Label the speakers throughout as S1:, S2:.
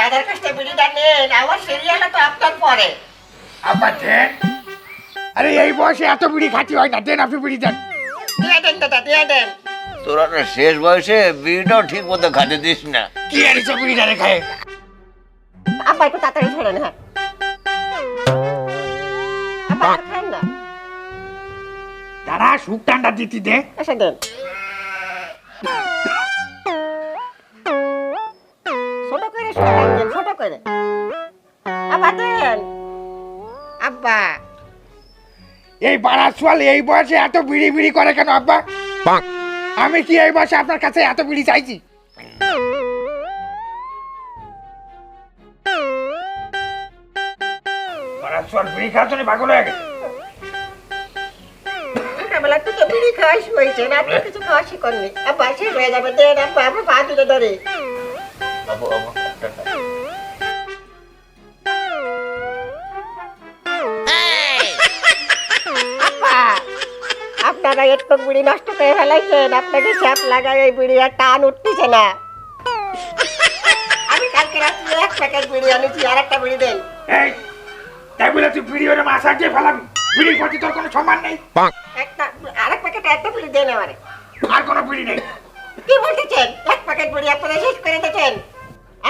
S1: দাদার কাছ থেকে বিড়িটা নেন, আমার সিরিয়ালে তো আপনার পরে।
S2: আব্বা দেন। আরে এই বয়সে এত বিড়ি খাতি হয় না, দেন আপনি বিড়ি দেন।
S1: দিয়ে দেন দাদা, দিয়ে দেন।
S3: তোরা না শেষ বয়সে বিড়িটাও ঠিক মতো খাতে দিস না।
S2: কি আনিস বিড়িটা খায়?
S1: আব্বা একটু তাড়াতাড়ি ধরেন। হ্যাঁ আব্বা আর খান না,
S2: দাঁড়া সুখ ঠান্ডা দিতি দে।
S1: এসে দেন। ছোট করে দেন, ছোট করে। আব্বা দেন। আব্বা
S2: এই বাড়ার সোয়াল এই বয়সে এত বিড়ি বিড়ি করে কেন আব্বা? আমি কি এই বয়সে আপনার কাছে এত বিড়ি চাইছি? বাড়ার সোয়াল বিড়ি খাওয়ার জন্য পাগল হয়ে গেছে।
S1: ছোটবেলা থেকে বিড়ি খাওয়া হয়েছে, রাত কিছু খাওয়া শিখননি। আব্বা শেষ হয়ে যাবে, দেন আব্বা, আমার পা তুলে ধরে।
S3: বাবু, আমার একটা না।
S1: আব্বা আপনারা একটু বিড়ি নষ্ট করে ফেলাইছেন, আপনাকে স্যাপ লাগায় এই বিড়ি আর টান উঠতেছে না। আমি কালকে রাত্রে 1 প্যাকেট বিড়ি আনিছি, আর একটা বিড়ি দেন।
S2: এই তাই বলে তুই বিড়ি ওরে মাছ আজকে ফেলাবি? বিড়ির প্রতি তোর কোনো সম্মান নেই?
S1: একটা আরেক প্যাকেট একটা বিড়ি দেন আমারে।
S2: আর কোনো বিড়ি নেই?
S1: কি বলতেছেন? 1 প্যাকেট বিড়ি আপনারা শেষ করে দিয়েছেন।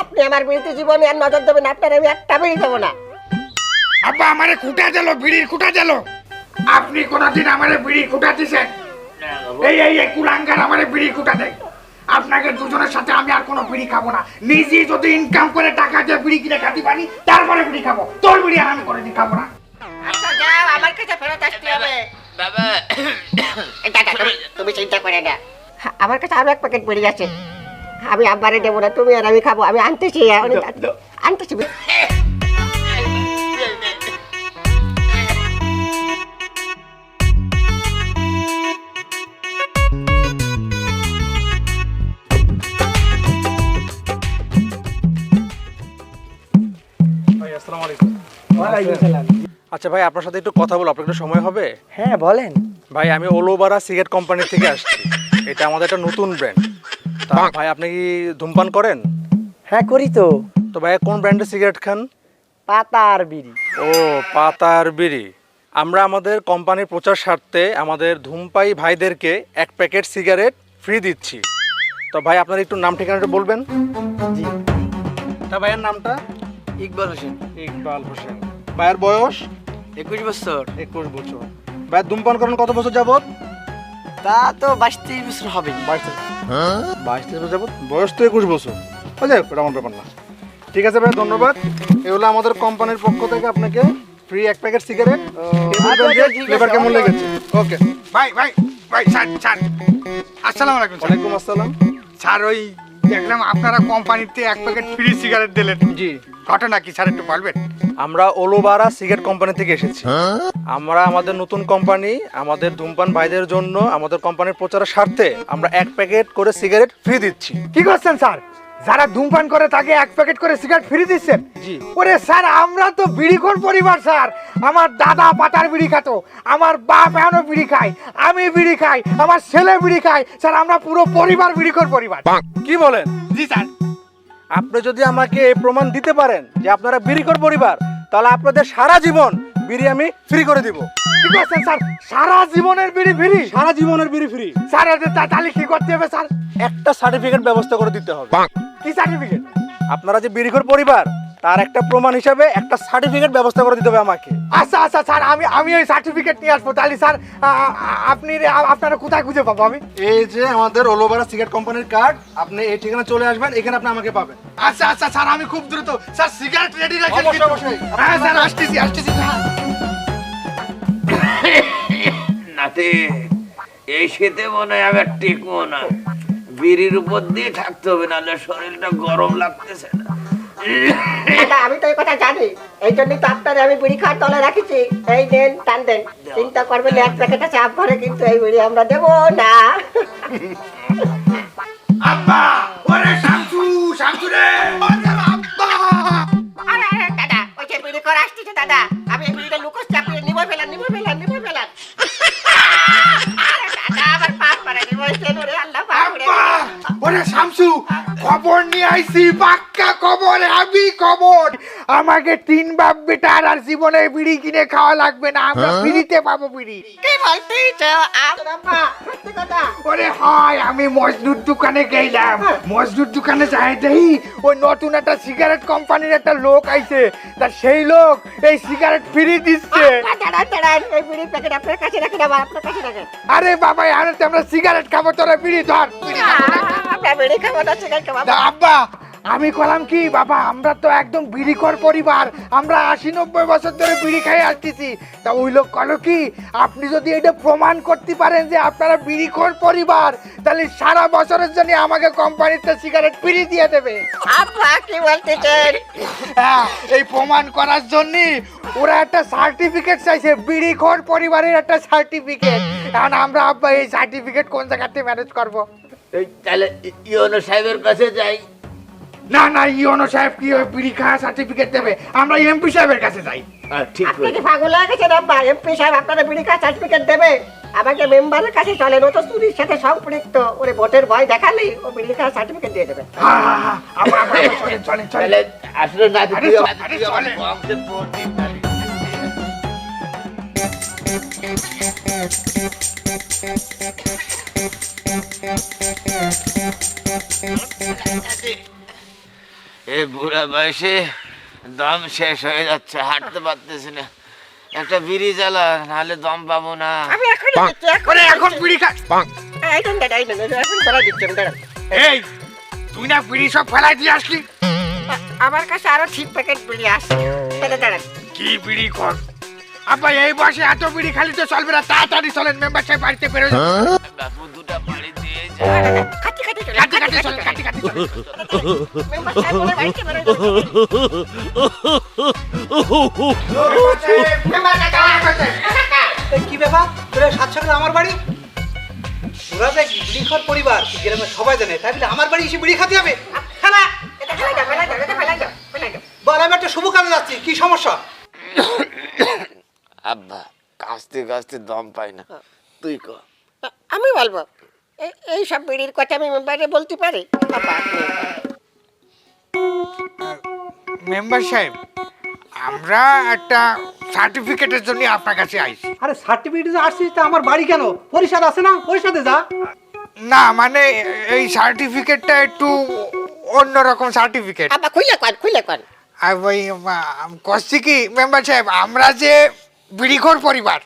S1: আপনি আমার বিড়িতে জীবনে আর নজর দেবেন, আপনার আমি একটা বিড়ি দেবো না।
S2: আব্বা আমারে খুঁটা দিল, বিড়ির খুঁটা দিল। আপনি কোনদিন আমারে বিড়ি খুঁটা দিছেন? এই কুলাঙ্গার আমারে বিড়ি খুঁটা দেয়। আপনাকে দুজনের সাথে আমি আর কোনো বিড়ি খাবো না। নিজে যদি ইনকাম করে টাকা দিয়ে বিড়ি কিনে খাতে পারি তারপরে বিড়ি খাবো। তোর বিড়ি আর আমি কোনোদিন খাবো না।
S1: আচ্ছা যাও, আমার কাছে ফেরত আসতে হবে।
S3: বাবা,
S1: এই দাদা, তুমি চিন্তা করে না, আমার কাছে আরো 1 প্যাকেট বিড়ি আছে। আমি আব্বারে দেবো না, তুমি আর আমি খাবো। আমি আনতেছি, আনতেছি।
S4: ভাই আসসালামু আলাইকুম। আচ্ছা ভাই, আপনার সাথে একটু কথা বলবো, আপনার একটু সময় হবে?
S5: হ্যাঁ বলেন।
S4: ভাই আমি ওলোবারা সিগারেট কোম্পানি থেকে আসছি। এটা আমাদের একটা নতুন ব্র্যান্ড। তা ভাই আপনি কি ধূমপান করেন?
S5: হ্যাঁ করি তো।
S4: তো ভাই কোন ব্র্যান্ডের সিগারেট খান?
S5: পাতার বিড়ি।
S4: ও পাতার বিড়ি। আমরা আমাদের কোম্পানির প্রচার স্বার্থে আমাদের ধূমপায়ী ভাইদেরকে 1 প্যাকেট সিগারেট ফ্রি দিচ্ছি। তো ভাই আপনার একটু নাম ঠিকানাটা বলবেন?
S5: জি।
S4: তা ভাইয়ের নামটা?
S5: ইকবাল হোসেন।
S4: ইকবাল হোসেন। ভাইয়ের বয়স?
S5: 21 বছর।
S4: 21 বছর। ভাই ধূমপান করেন কত বছর যাবত?
S5: তা তো 22-23 বছর হবে।
S4: 22-23 বছর যাবত? বয়স তো 21 বছর। বুঝলে এটা আমার ব্যাপার না। ঠিক আছে ভাই, ধন্যবাদ। এই হলো আমাদের কোম্পানির পক্ষ থেকে আপনাকে ফ্রি 1 প্যাকেট সিগারেট। ফ্লেভার কেমন লেগেছে? ওকে।
S2: ভাই ভাই ভাই স্যার স্যার আসসালামু আলাইকুম। স্যার
S4: ওয়ালাইকুম আসসালাম।
S2: স্যার ওই দেখলাম আপনারা কোম্পানিতে 1 প্যাকেট ফ্রি সিগারেট দিলেন।
S4: জি।
S2: ঘটনা কি স্যার একটু বলবেন?
S4: আমরা ওলোবারা সিগারেট কোম্পানি থেকে এসেছি। আমরা আমাদের নতুন কোম্পানি আমাদের ধূমপান ভাইদের জন্য আমাদের কোম্পানির প্রচারের স্বার্থে আমরা 1 প্যাকেট করে সিগারেট ফ্রি দিচ্ছি।
S2: কি করছেন স্যার? যারা ধূমপান করে তাকে 1 প্যাকেট করে সিগারেট ফ্রি দিচ্ছেন?
S4: জি।
S2: ওরে স্যার আমরা তো বিড়িখোর পরিবার স্যার। আমার দাদা পাতার বিড়ি খেত, আমার বাপ এখনো বিড়ি খায়, আমি বিড়ি খাই, আমার ছেলে বিড়ি খায়। স্যার আমরা পুরো পরিবার বিড়িখোর পরিবার।
S4: কি বলেন?
S2: জি স্যার।
S4: আপনি যদি আমাকে এই প্রমাণ দিতে পারেন যে আপনারা বিড়িখোর পরিবার, তাহলে আপনাদের সারা জীবন বিড়ি আমি ফ্রি করে দিব।
S2: কি করছেন স্যার? সারা জীবনের বিড়ি ফ্রি?
S4: সারা জীবনের বিড়ি ফ্রি।
S2: স্যার তাহলে কি করতে হবে স্যার?
S4: একটা সার্টিফিকেট ব্যবস্থা করে দিতে হবে।
S2: কি সার্টিফিকেট?
S4: আপনারা যে বিড়িখোর পরিবার তার একটা প্রমাণ হিসাবে একটা সার্টিফিকেট ব্যবস্থা করে দিতে হবে আমাকে।
S2: আচ্ছা আচ্ছা স্যার, আমি ওই সার্টিফিকেট নিয়ে আসবো। তাহলে স্যার আপনারা কোথায় খুঁজে পাবো আমি?
S4: এই যে আমাদের ওলোবারা সিগারেট কোম্পানির কার্ড, আপনি এই ঠিকানা চলে আসবেন, এখানে আপনি আমাকে পাবেন।
S2: আচ্ছা আচ্ছা স্যার, আমি খুব দ্রুত। স্যার সিগারেট রেডি রাখেন।
S4: অবশ্যই, অবশ্যই।
S2: হ্যাঁ স্যার, আসতেছি।
S3: নাতে এই শীতে মনে হয় আমি আর টিকবো না। বিড়ির উপর দিয়ে থাকতে হবে, নাহলে শরীরটা গরম লাগতেছে না।
S1: দাদা আমি তো এই কথা জানি, এই জন্যই তো আপনার আমি বিড়ি খাওয়ার তলে রাখিছি। এই দেন, টান দেন। চিন্তা করবেন 1 প্যাকেটে চাপ ভরে কিন্তু এই বিড়ি আমরা দেবো না।
S2: আব্বা, ওরে শামসু, শামসু রে। আব্বা।
S1: আরে দাদা, ওই যে বিড়ি করে আসতেছে দাদা। আমি এই বিড়িটা লুকোস চাপিয়ে নিবো ফেলান। আরে দাদা আবার পাপ করে নিবো। আল্লাহ পাপ করে।
S2: আব্বা, ওরে শামসু, খবর নিয়ে আইছি পাক্কা খবর, আমি খবর। আমাকে 3 বাপ বেটা আর জীবনে বিড়ি কিনে খাওয়া লাগবে না, আমরা ফ্রিতে পাবো বিড়ি।
S1: কি বলতেছ আব্বা? সত্যি কথা?
S2: ওরে হয়, আমি মজদুর দোকানে গেলাম, মজদুর দোকানে যাই দেখি ওই নতুন একটা সিগারেট কোম্পানির একটা লোক আইছে, তা সেই লোক এই সিগারেট ফ্রি দিচ্ছে।
S1: দাঁড়ান, এই বিড়ির প্যাকেট আপনার কাছে রাখেন, আবার আপনার কাছে রাখেন।
S2: আরে বাবা, আরে তো আমরা সিগারেট খাবো, তোরা বিড়ি ধর।
S1: আমরা বিড়ি খাবো না, সিগারেট খাবো।
S2: তা আব্বা, আমি কলাম কি বাবা, আমরা তো একদম বিড়িখোর পরিবার, আমরা 80-90 বছর ধরে বিড়ি খাই আসতেছি। তা ওই লোক কল কি, আপনি যদি এটা প্রমাণ করতে পারেন যে আপনারা বিড়িখোর পরিবার, তাহলে সারা বছরের জন্য আমাকে কোম্পানিতে সিগারেট ফ্রি দিয়ে দেবে।
S1: আব্বা কি বলতেছেন?
S2: হ্যাঁ, এই প্রমাণ করার জন্য ওরা একটা সার্টিফিকেট চাইছে, বিড়িখোর পরিবারের একটা সার্টিফিকেট। এখন আমরা আব্বা এই সার্টিফিকেট কোন জায়গাতে ম্যানেজ করব?
S3: তাহলে ইওনো সাহেবের কাছে যাই।
S2: না না, ইওনো সাহেব কি ওই বিড়ি খাওয়া সার্টিফিকেট দেবে? আমরা এমপি সাহেবের কাছে যাই।
S3: ঠিক
S1: আপনি কি পাগল হয়ে গেছেন আব্বা? এমপি সাহেব আপনারা বিড়ি খাওয়া সার্টিফিকেট দেবে? আমাকে মেম্বারের কাছে চলেন, ও তো চুরির সাথে সম্পৃক্ত, ওরে ভোটের ভয় দেখালেই ও বিড়ি খাওয়া সার্টিফিকেট দিয়ে দেবে।
S2: হ্যাঁ হ্যাঁ হ্যাঁ, আমরা চলেন চলেন চলেন।
S3: তাহলে আসলে না
S2: আরে
S3: তুই
S2: চলে, আরে চলে।
S3: বংশের প্রদীপ জ্বালিয়ে। এই বুড়া বয়সে দম শেষ হয়ে যাচ্ছে, হাঁটতে পারতেছি না, একটা বিড়ি জ্বালা, নাহলে দম পাবো না।
S1: আমি এখন দিচ্ছি,
S2: ওরে এখন বিড়ি খা।
S1: এই দেন দাদা, এই দেন, এখন ধরা দিচ্ছি আমি, দাঁড়ান।
S2: এই, তুই না বিড়ি সব ফেলাই দিয়ে আসলি?
S1: আমার কাছে আরো 6 প্যাকেট বিড়ি আছে, দাঁড়ান।
S2: কি বিড়ি কর আব্বা, এই বয়সে এত বিড়ি খালি তো চলবে না, তাড়াতাড়ি চলেন, মেম্বার সাহেব বাড়িতে বেরো।
S3: বাপু দুটা বাড়ি দিয়ে যা।
S1: খাটি খাটি চলে,
S2: কাটি কাটি চলেন, কাটি কাটি চলেন।
S1: মেম্বার সাহেব বলে বাড়িতে বেরোয় যাবে। মেম্বার সাহেব,
S5: কি ব্যাপার, তোরা 7 সকালে আমার বাড়ি? ওরা যে বিড়িখোর পরিবার গ্রামের সবাই জানে, তাই বলে আমার বাড়ি এসে বিড়ি খেতে হবে?
S1: খালা, এটা ফেলাই দাও, ফেলাই দাও, এটা ফেলাই দাও, ফেলাই দাও।
S5: বল, আমি একটা শুভ কাজে যাচ্ছি, কি সমস্যা?
S3: আব্বা কাশতে কাশতে দম পাই না, তুই কর।
S1: আমি বলবো, এই সব বিড়ির কথা আমি মেম্বারে বলতে পারি? বাবা,
S2: মেম্বার সাহেব, আমরা একটা সার্টিফিকেটের জন্য আপনার কাছে আইছি।
S5: আরে সার্টিফিকেট আসছিস তা আমার বাড়ি কেন? পরিষদ আছে না, পরিষদে যা।
S2: না মানে এই সার্টিফিকেটটা একটু অন্যরকম সার্টিফিকেট।
S1: আব্বা খুলে কন।
S2: আর ওই কষ্ট কি মেম্বার সাহেব, আমরা যে বিড়িখোর পরিবার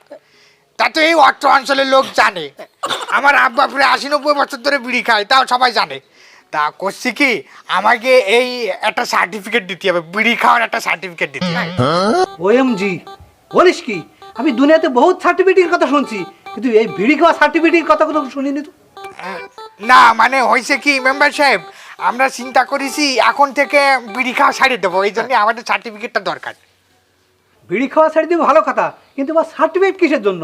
S2: তা তো এই অত্র অঞ্চলের লোক জানে। আমার আব্বা প্রায় 80-90 বছর ধরে বিড়ি খায়, তাও সবাই জানে। তা করছি কি, আমাকে এই একটা সার্টিফিকেট দিতে হবে, বিড়ি খাওয়ার একটা সার্টিফিকেট দিতে হবে।
S5: ওএমজি, বলিস কি? আমি দুনিয়াতে বহুত সার্টিফিকেটের কথা শুনছি, কিন্তু এই বিড়ি খাওয়া সার্টিফিকেটের কথা কোনো শুনিনি তো।
S2: না মানে হয়েছে কি মেম্বার সাহেব, আমরা চিন্তা করেছি এখন থেকে বিড়ি খাওয়া ছাড়িয়ে দেবো, এই জন্য আমাদের সার্টিফিকেটটা দরকার।
S5: বিড়ি খাওয়া ছেড়ে দিয়ে ভালো কথা, কিন্তু বা সার্টিফিকেট কিসের জন্য?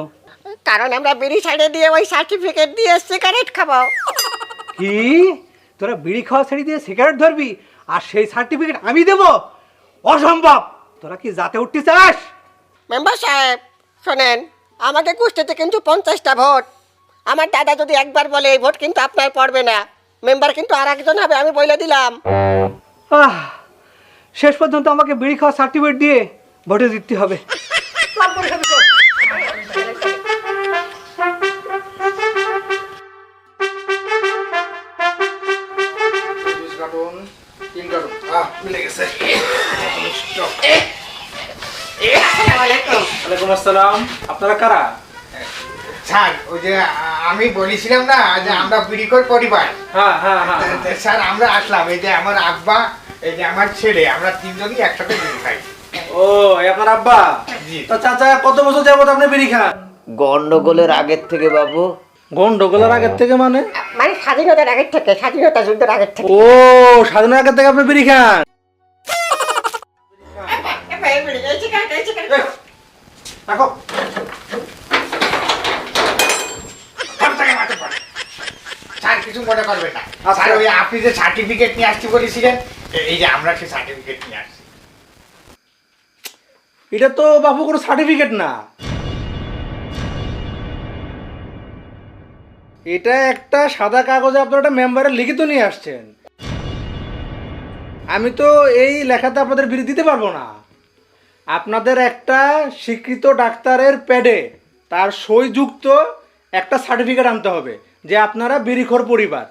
S1: কারণ আমরা বিড়ি ছাড়িয়ে দিয়ে ওই সার্টিফিকেট দিয়ে সিগারেট খাবো।
S5: কি তোরা বিড়ি খাওয়া ছেড়ে দিয়ে সিগারেট ধরবি আর সেই সার্টিফিকেট আমি দেব? অসম্ভব! তোরা কি জাতে উঠতে চাস?
S1: মেম্বার সাহেব শোনেন, আমাকে কুষ্টিতে কিন্তু 50টা ভোট। আমার দাদা যদি একবার বলে এই ভোট কিন্তু আপনার পড়বে না, মেম্বার কিন্তু আর একজন হবে, আমি বলে দিলাম।
S5: শেষ পর্যন্ত আমাকে বিড়ি খাওয়া সার্টিফিকেট দিয়ে ভোটে জিততে হবে। ওয়ালাইকুম আসসালাম। আপনারা কারা?
S2: স্যার ওই যে আমি বলেছিলাম না যে আমরা বিড়িখোর পরিবার,
S5: হ্যাঁ হ্যাঁ হ্যাঁ।
S2: স্যার আমরা আসলাম, এই যে আমার আব্বা, এই যে আমার ছেলে, আমরা তিনজনই একসাথে বিড়ি খাই।
S5: ও, আপনার আব্বা?
S2: জি।
S5: তো চাচা কত বছর যাবত আপনি বিড়ি খান?
S3: গন্ডগোলের আগের থেকে বাবু।
S5: গন্ডগোলের আগের থেকে মানে?
S1: মানে স্বাধীনতার আগের থেকে, স্বাধীনতা যুদ্ধের আগের থেকে।
S5: ও, স্বাধীনতার আগের থেকে আপনি বিড়ি খান? রাখো।
S2: স্যার কিছু মনে করবেন না, স্যার ওই আপনি যে সার্টিফিকেট নিয়ে আসছি বলেছিলেন, এই যে আমরা সেই সার্টিফিকেট নিয়ে আসছি।
S5: এটা তো বাবু কোনো সার্টিফিকেট না, এটা একটা সাদা কাগজে আপনারা একটা মেম্বারের লিখিত নিয়ে আসছেন।
S4: আমি তো এই লেখাতে আপনাদের বিড়ি দিতে পারবো না। আপনাদের একটা স্বীকৃত ডাক্তারের প্যাডে তার সইযুক্ত একটা সার্টিফিকেট আনতে হবে যে আপনারা বিড়িখোর পরিবার।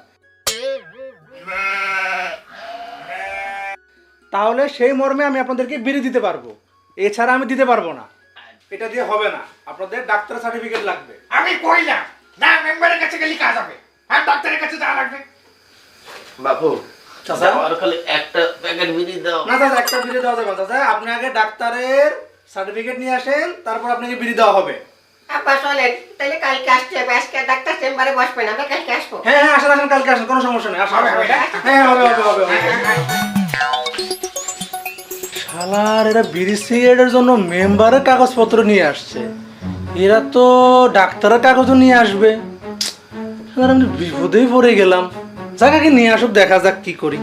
S4: তাহলে সেই মর্মে আমি আপনাদেরকে বিড়ি দিতে পারবো, এছাড়া আমি দিতে পারবো না। এটা দিয়ে হবে না, আপনাদের ডাক্তার সার্টিফিকেট লাগবে।
S2: আমি কইলাম না, মেম্বারের কাছে গেলে কাজ হবে, আর ডাক্তারের কাছে যাওয়া লাগবে।
S3: বাপু
S4: চাচা,
S3: আর খালি একটা প্যাকেট বিড়ি দাও।
S4: না চাচা, একটা বিড়ি দেওয়া যাবে না চাচা। আপনি আগে ডাক্তারের সার্টিফিকেট নিয়ে আসেন, তারপর আপনাকে বিড়ি দেওয়া হবে।
S1: আব্বা চলেন, তাহলে কালকে আসতে হবে। আজকে ডাক্তার চেম্বারে বসবেন, আমরা কালকে আসবো।
S4: হ্যাঁ হ্যাঁ, আসেন আসেন, কালকে আসেন, কোনো সমস্যা নেই। আসেন,
S2: হবে,
S4: আসেন।
S2: হবে না?
S4: হ্যাঁ হবে হবে হবে হবে। শালার, এরা বিড়ি সিগারেটের জন্য মেম্বারের কাগজপত্র নিয়ে আসছে, এরা তো ডাক্তারের কাগজও নিয়ে আসবে। শালার, আমি বিপদেই পড়ে গেলাম। জায়গাকে নিয়ে আসুক, দেখা যাক কি করি।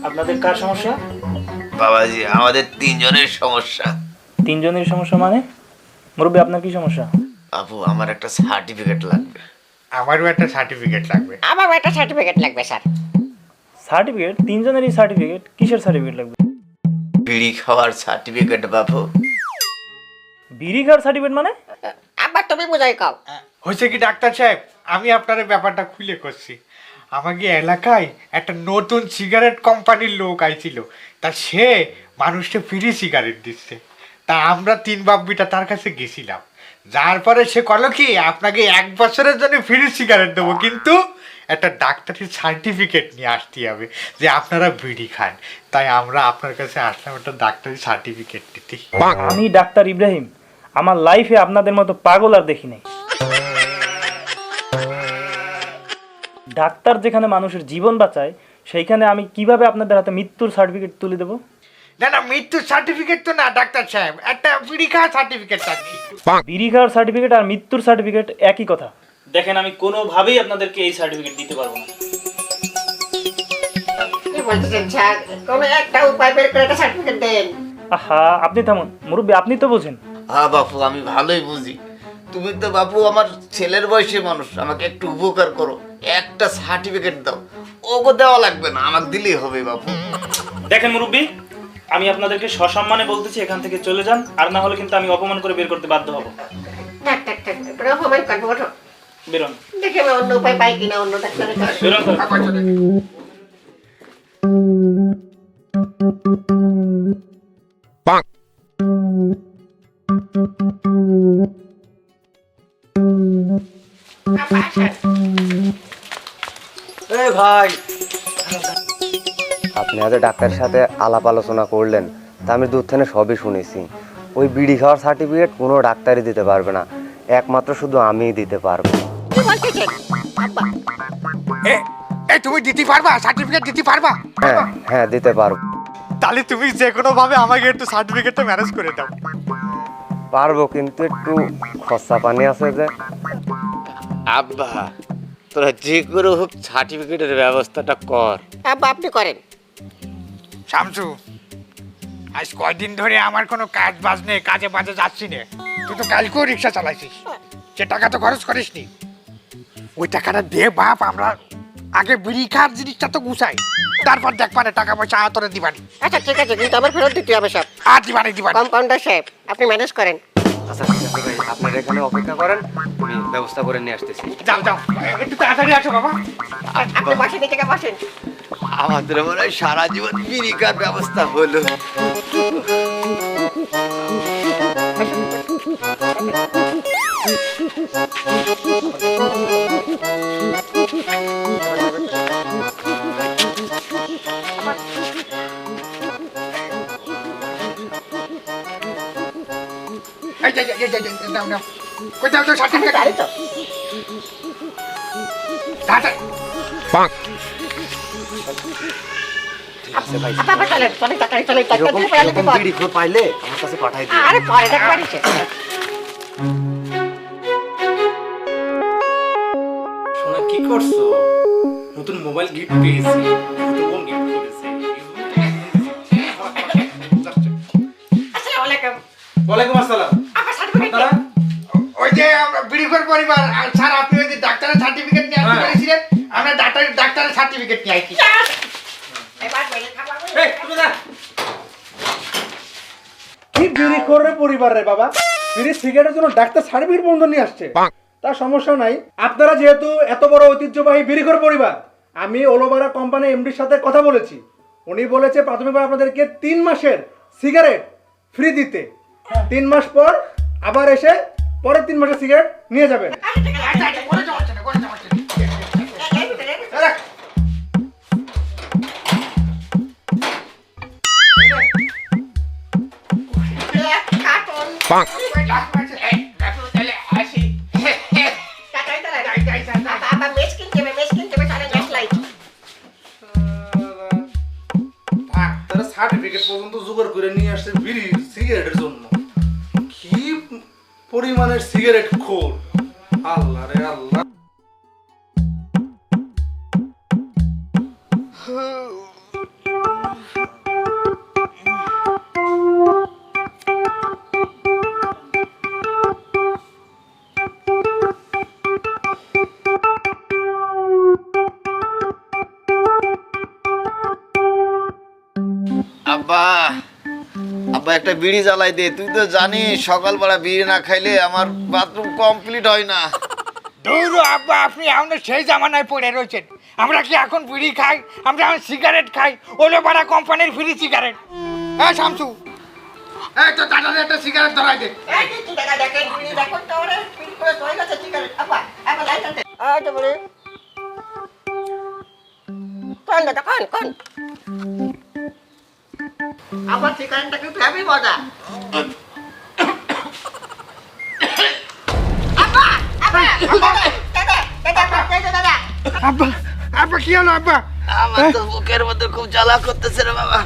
S6: আপনাদের কার সমস্যা?
S3: বাবাজি আমাদের তিনজনের সমস্যা।
S6: তিনজনের সমস্যা মানে? মুরব্বী আপনার কি সমস্যা?
S3: বাপু আমার একটা সার্টিফিকেট লাগবে।
S2: আমারও একটা সার্টিফিকেট লাগবে।
S1: আমারও একটা সার্টিফিকেট লাগবে স্যার।
S6: সার্টিফিকেট? তিনজনেরই সার্টিফিকেট? কিসের সার্টিফিকেট লাগবে?
S3: বিড়ি খাওয়ার সার্টিফিকেট বাপু।
S6: বিড়ি খাওয়ার সার্টিফিকেট মানে?
S1: আব্বা তুমি বুঝাই কাও।
S2: হয়েছে কি ডাক্তার সাহেব, আমি আপনার ব্যাপারটা খুলে করছি। আমাকে এলাকায় একটা নতুন সিগারেট কোম্পানির লোক আইছিল, তা সে মানুষকে ফ্রি সিগারেট দিচ্ছে। তা আমরা 3 বাপ বিটা তার কাছে গেছিলাম, যার পরে সে করলো কি, আপনাকে 1 বছরের জন্য ফ্রি সিগারেট দেবো, কিন্তু একটা ডাক্তারের সার্টিফিকেট নিয়ে আসতে হবে যে আপনারা বিড়ি খান। তাই আমরা আপনার কাছে আসলাম একটা ডাক্তারের সার্টিফিকেট দিতে।
S6: আমি ডাক্তার ইব্রাহিম, আমার লাইফে আপনাদের মতো পাগল আর দেখি নাই। ডাক্তার যেখানে মানুষের জীবন বাঁচায়, সেইখানে আমি কিভাবে আপনাদের হাতে মৃত্যুর সার্টিফিকেট তুলে দেবো?
S2: না না, মৃত্যুর সার্টিফিকেট তো না ডাক্তার সাহেব, একটা বিড়ি খাওয়ার সার্টিফিকেট চাচ্ছি।
S6: বিড়ি খাওয়ার সার্টিফিকেট আর মৃত্যুর সার্টিফিকেট একই কথা। দেখেন, আমি কোনোভাবেই আপনাদেরকে এই সার্টিফিকেট দিতে পারবো না।
S1: কি বলতেছেন স্যার? কোনো একটা উপায় বের করে একটা সার্টিফিকেট দেন।
S6: আহা, আপনি থামুন মুরব্বী, আপনি তো বোঝেন।
S3: হ্যাঁ বাপু আমি ভালোই বুঝি। তুমি তো বাপু আমার ছেলের বয়সী মানুষ, আমাকে একটু উপকার করো, একটা সার্টিফিকেট দাও। ওগো দেওয়া লাগবে না, আমাকে দিলেই হবে বাপু।
S6: দেখেন মুরব্বী, আমি আপনাদেরকে সসম্মানে বলতেছি এখান থেকে চলে যান, আর না হলে কিন্তু আমি অপমান করে বের করতে বাধ্য হব।
S1: থাক থাক থাক, অপমান করবো, ওঠো।
S6: বেরোন,
S1: দেখি আমি অন্য উপায় পাই কিনা, অন্য ডাক্তারের কাছে।
S6: বেরোন তো।
S1: আব্বা আসেন।
S7: এই ভাই, আপনি আজ ডাক্তারের সাথে আলাপ আলোচনা করলেন, তা আমি দূর থেকে সবই শুনেছি। ওই বিড়ি খাওয়ার সার্টিফিকেট কোনো ডাক্তারই দিতে পারবে না, একমাত্র শুধু আমিই দিতে পারবো।
S1: কি বলতেছেন আব্বা?
S2: এ তুমি দিতে পারবা? সার্টিফিকেট দিতে পারবা?
S7: হ্যাঁ হ্যাঁ, দিতে পারবো।
S2: তাহলে তুমি যে কোনো ভাবে আমাকে একটু সার্টিফিকেটটা ম্যানেজ করে দাও।
S7: পারবো, কিন্তু একটু খরচা পানি আছে যে।
S3: আব্বা তোরা যে করে হোক সার্টিফিকেটের ব্যবস্থাটা কর।
S1: আব্বা আপনি করেন।
S2: শামসু, আজ কয়দিন ধরে আমার কোনো কাজ বাজ নেই, কাজে বাজে যাচ্ছি না। তুই তো কালকেও রিক্সা চালাইছিস, সে টাকা তো খরচ করিসনি। ওই টাকাটা দে বাপ, আমরা আগে বিড়ি খাওয়ার জিনিসটা তো গুছাই, তারপর দেখ পারে টাকা পয়সা আতরে দিবানি।
S1: আচ্ছা ঠিক আছে, কিন্তু আমার ফেরত দিতে হবে সব।
S2: আর দিবানি দিবানি।
S1: কম্পাউন্ডার সাহেব আপনি ম্যানেজ করেন।
S7: আচ্ছা ঠিক আছে ভাই, আপনারা এখানে অপেক্ষা করেন, আমি ব্যবস্থা করে নিয়ে আসতেছি।
S2: যাও যাও, একটু তাড়াতাড়ি আসো বাবা।
S1: আপনি বসেন, এই জায়গায় বসেন।
S3: আমাদের মনে হয় সারা জীবন বিড়ি খাওয়ার ব্যবস্থা হলো।
S2: এই যে দাও দাও, কই দাও তো সার্টিফিকেট।
S1: জানি তো।
S2: তাড়াতাড়ি।
S1: আব্বা চলেন, চলেন তাড়াতাড়ি চলেন,
S7: এরকম
S1: তাড়াতাড়ি পড়ালে
S7: এরকম
S1: বিপদ।
S7: বিড়ি খোর পাইলে আমার কাছে পাঠাই দিন।
S1: আরে পরে দেখবা নিচে।
S4: শোনা, কি করছো? নতুন মোবাইল গিফট পেয়েছি, নতুন গিফট করেছে।
S1: আসসালামু আলাইকুম।
S4: ওয়ালাইকুম আসসালাম।
S1: আব্বা সার্টিফিকেট
S4: আপনারা?
S2: ওই যে আমরা বিড়িখোর পরিবার আর স্যার আপনি ওই যে ডাক্তারের সার্টিফিকেট নিয়ে আসতে পেরেছিলেন, আমরা ডাক্তারের সার্টিফিকেট নিয়ে আইছি।
S1: এবার বেড়ে খাবো আমি।
S5: কি বিড়ি করে পরিবার রে বাবা, বিড়ি সিগারেটের জন্য ডাক্তার সার্টিফিকেট বন্ধ নিয়ে আসছে। তার সমস্যা নাই, আপনারা যেহেতু এত বড় ঐতিহ্যবাহী বিড়ি করে পরিবার, আমি ওলোবারা কোম্পানি এমডির সাথে কথা বলেছি। উনি বলেছে প্রাথমিকভাবে আপনাদেরকে 3 মাসের সিগারেট ফ্রি দিতে। 3 মাস পর আবার এসে পরের 3 মাসের সিগারেট নিয়ে যাবেন।
S2: আচ্ছা আচ্ছা, করে যাচ্ছে না, করে যাচ্ছে না।
S1: এই ভিতরে, এক কার্টন।
S2: তাহলে আসি।
S1: টাকাই তো লাগে। আবার মেশ কিনতে হবে, তাহলে গ্যাস লাইট।
S4: তারা সার্টিফিকেট পর্যন্ত জোগাড় করে নিয়ে আসছে বিড়ি সিগারেটের জন্য। কি পরিমাণের সিগারেট খোর, আল্লাহ রে আল্লাহ।
S3: আব্বা আব্বা একটা বিড়ি জ্বালাই দে, তুই তো জানিস সকালবেলা বিড়ি না খাইলে আমার বাথরুম কমপ্লিট হয় না।
S2: দৌড়ো আব্বা, আপনি এখন সেই জামানায় পড়ে রয়েছেন। আমরা কি এখন বিড়ি খাই? আমরা এখন সিগারেট খাই, ওলোপাড়া কোম্পানির ফ্রি সিগারেট। হ্যাঁ শামসু, এই তো দাদাদের একটা সিগারেট ধরাই দে।
S1: এই কি টাকা দেখেন, বিড়ি দেখুন তো ওরে, বিড়ি করে তৈরি হচ্ছে সিগারেট। আবার লাইট আনতে। এই তো বলে। কোন দাদা, কোন? আবার সিগারেটটা কিন্তু হেভি মজা। দাদা।
S2: আব্বা আব্বা কি হলো আব্বা?
S3: আমার তো বুকের মধ্যে খুব জ্বালা করতেছে রে বাবা।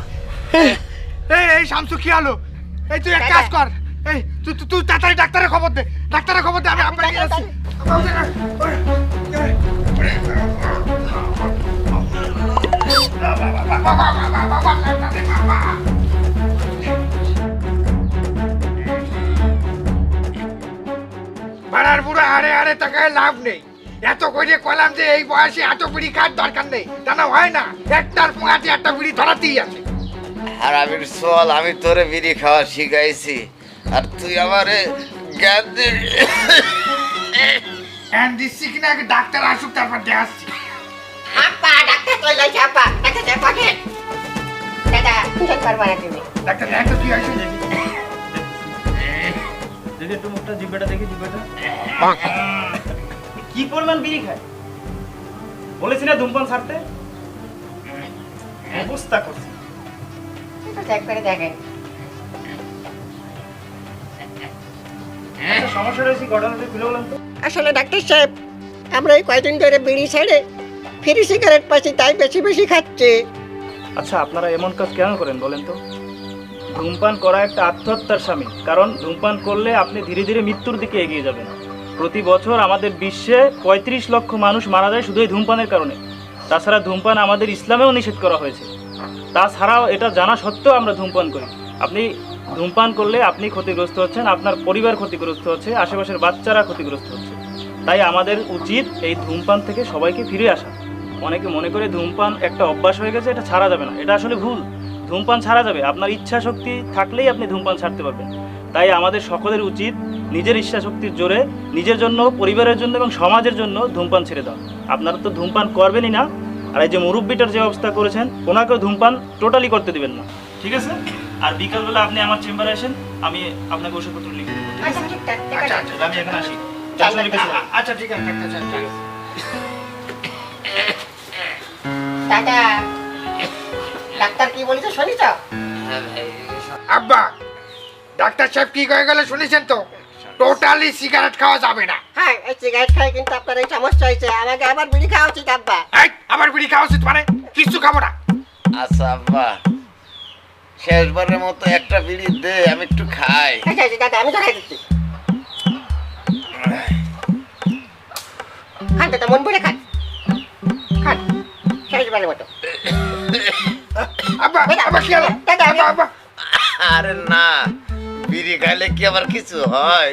S2: এই শামসু কি হলো? এই তুই এক কাজ কর, এই তুই তাড়াতাড়ি ডাক্তারের খবর দে, আমি আব্বা নিয়ে আসছি। পাড়ার বুড়ো হারে তাকায় লাভ নেই। এত করে কলাম যে এই বয়সে এত বিড়ি খাওয়ার দরকার নেই, তা না হয় না। একটার পোঙাতে একটা বিড়ি ধরাতেই আছে।
S3: আর আমি চল, আমি তোরে বিড়ি খাওয়া শিখাইছি আর তুই আমারে জ্ঞান দিবি।
S2: দিচ্ছি কিনা আগে ডাক্তার আসুক, তারপর দেখাচ্ছি।
S1: আব্বা ডাক্তার কই লাইছে আব্বা, ডাক্তার যা পাঠে। দাদা টিউশন করবা না তুমি।
S2: ডাক্তার দেখ তো কি হয়েছে।
S6: দেখি একটু মুখটা, জিব্বাটা দেখি, জিব্বাটা কি পরিমাণ বিড়ি খায়। বলেছি না ধূমপান ছাড়তে, অবস্থা করছি।
S1: এটা চেক করে দেখেন।
S6: আচ্ছা, সমস্যা রয়েছে, ঘটনাটা খুলে বলেন তো।
S1: আসলে ডাক্তার সাহেব, আমরা এই কয়দিন ধরে বিড়ি ছেড়ে ফ্রি সিগারেট পাচ্ছি, তাই বেশি খাচ্ছে।
S6: আচ্ছা, আপনারা এমন কাজ কেন করেন বলেন তো? ধূমপান করা একটা আত্মহত্যার শামিল, কারণ ধূমপান করলে আপনি ধীরে ধীরে মৃত্যুর দিকে এগিয়ে যাবেন। প্রতি বছর আমাদের বিশ্বে 35 লক্ষ মানুষ মারা যায় শুধু এই ধূমপানের কারণে। তাছাড়া ধূমপান আমাদের ইসলামেও নিষেধ করা হয়েছে। তাছাড়াও এটা জানা সত্ত্বেও আমরা ধূমপান করি। আপনি ধূমপান করলে আপনি ক্ষতিগ্রস্ত হচ্ছেন, আপনার পরিবার ক্ষতিগ্রস্ত হচ্ছে, আশেপাশের বাচ্চারা ক্ষতিগ্রস্ত হচ্ছে। তাই আমাদের উচিত এই ধূমপান থেকে সবাইকে ফিরে আসা। অনেকে মনে করে ধূমপান একটা অভ্যাস হয়ে গেছে, এটা ছাড়া যাবে না। এটা আসলে ভুল। ধূমপান ছাড়া যাবে, আপনার ইচ্ছা শক্তি থাকলেই আপনি ধূমপান ছাড়তে পারবেন। তাই আমাদের সকলের উচিত নিজের ইচ্ছা শক্তির জোরে নিজের জন্য, পরিবারের জন্য এবং সমাজের জন্য ধূমপান ছেড়ে দাও। আপনারা তো ধূমপান করবেনই না, আর এই যে মুরব্বিটার যে অবস্থা করেছেন, ওনাকেও ধূমপান টোটালি করতে দিবেন না, ঠিক আছে? আর বিকালবেলা আপনি আমার চেম্বারে আসেন, আমি আপনাকে ওষুধপত্র লিখে দেবো, ঠিক আছে?
S1: আচ্ছা ঠিকঠাক, ঠিক
S2: আচ্ছা
S1: আছে।
S2: আচ্ছা,
S6: আমি এখন আসি।
S2: আচ্ছা ঠিক আছে ডাক্তার সাহেব, ঠিক আছে।
S1: দাদা ডাক্তার কি বলেছে শুনিছ?
S2: আব্বা ডাক্তার সাহেব কি কয়ে গেল শুনেছেন তো? টোটালি সিগারেট খাওয়া যাবে না।
S1: হ্যাঁ, এই সিগারেট খাই কিন্তু আপনার এই সমস্যা হয়েছে। আমাকে আবার বিড়ি খাওয়া উচিত আব্বা।
S2: এই আবার বিড়ি খাওয়া উচিত মানে? কিছু খাবো না।
S3: আচ্ছা আব্বা, শেষবারের মতো একটা বিড়ি দে, আমি একটু খাই।
S1: আচ্ছা দাদা, আমি ধরাই দিচ্ছি। খান দাদা, মন ভরে খান, খান শেষবারের মতো।
S2: আব্বা আব্বা কি হলো?
S1: দাদা,
S2: আব্বা আব্বা
S3: আরে না, বিড়ি খাইলে কি আবার কিছু হয়?